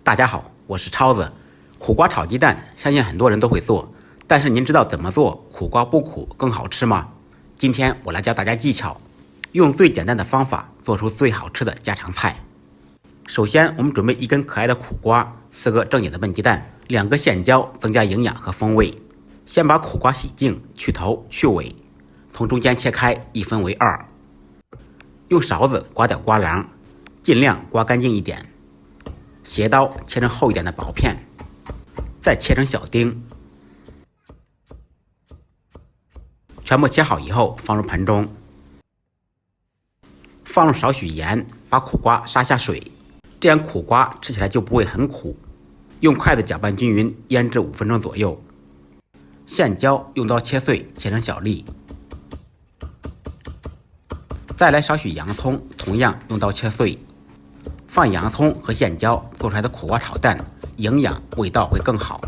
大家好，我是超子。苦瓜炒鸡蛋，相信很多人都会做，但是您知道怎么做苦瓜不苦更好吃吗？今天我来教大家技巧，用最简单的方法做出最好吃的家常菜。首先，我们准备一根可爱的苦瓜，4个正经的笨鸡蛋，2个线椒，增加营养和风味。先把苦瓜洗净，去头去尾，从中间切开，1分为2。用勺子刮掉瓜瓤，尽量刮干净一点。斜刀切成厚一点的薄片，再切成小丁。全部切好以后，放入盆中，放入少许盐，把苦瓜杀下水，这样苦瓜吃起来就不会很苦。用筷子搅拌均匀，腌制5分钟左右。线椒用刀切碎，切成小粒。再来少许洋葱，同样用刀切碎。放洋葱和线椒做出来的苦瓜炒蛋，营养味道会更好。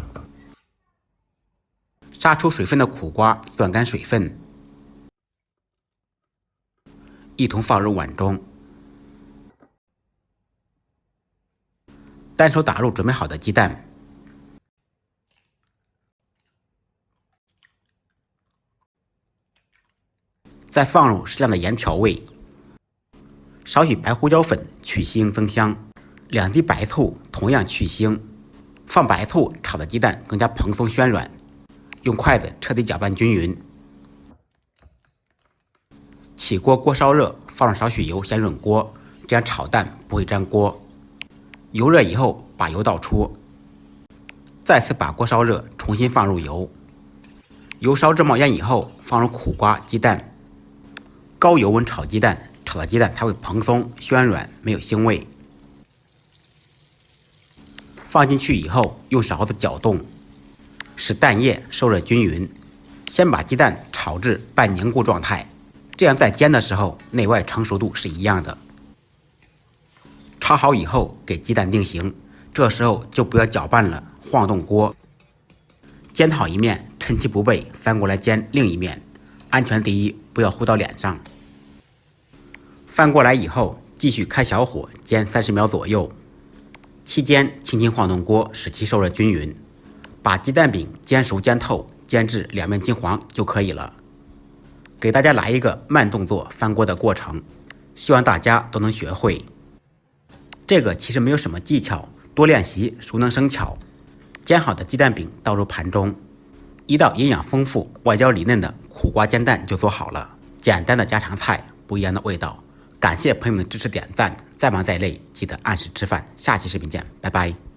杀出水分的苦瓜攥干水分，一同放入碗中。单手打入准备好的鸡蛋，再放入适量的盐调味，少许白胡椒粉去腥增香，2滴白醋同样去腥。放白醋炒的鸡蛋更加蓬松暄软。用筷子彻底搅拌均匀。起锅，锅烧热，放入少许油先润锅，这样炒蛋不会粘锅。油热以后，把油倒出，再次把锅烧热，重新放入油。油烧至冒烟以后，放入苦瓜、鸡蛋。高油温炒鸡蛋，炒的鸡蛋才会蓬松暄软，没有腥味。放进去以后，用勺子搅动，使蛋液受热均匀。先把鸡蛋炒至半凝固状态，这样在煎的时候内外成熟度是一样的。炒好以后给鸡蛋定型，这时候就不要搅拌了，晃动锅。煎好一面，趁其不备翻过来煎另一面，安全第一，不要糊到脸上。翻过来以后，继续开小火煎30秒左右，期间轻轻晃动锅，使其受热均匀。把鸡蛋饼煎熟煎透，煎至2面金黄就可以了。给大家来一个慢动作翻锅的过程，希望大家都能学会。这个其实没有什么技巧，多练习熟能生巧。煎好的鸡蛋饼倒入盘中，一道营养丰富、外焦里嫩的苦瓜煎蛋就做好了。简单的家常菜，不一样的味道。感谢朋友们的支持点赞，再忙再累记得按时吃饭。下期视频见，拜拜。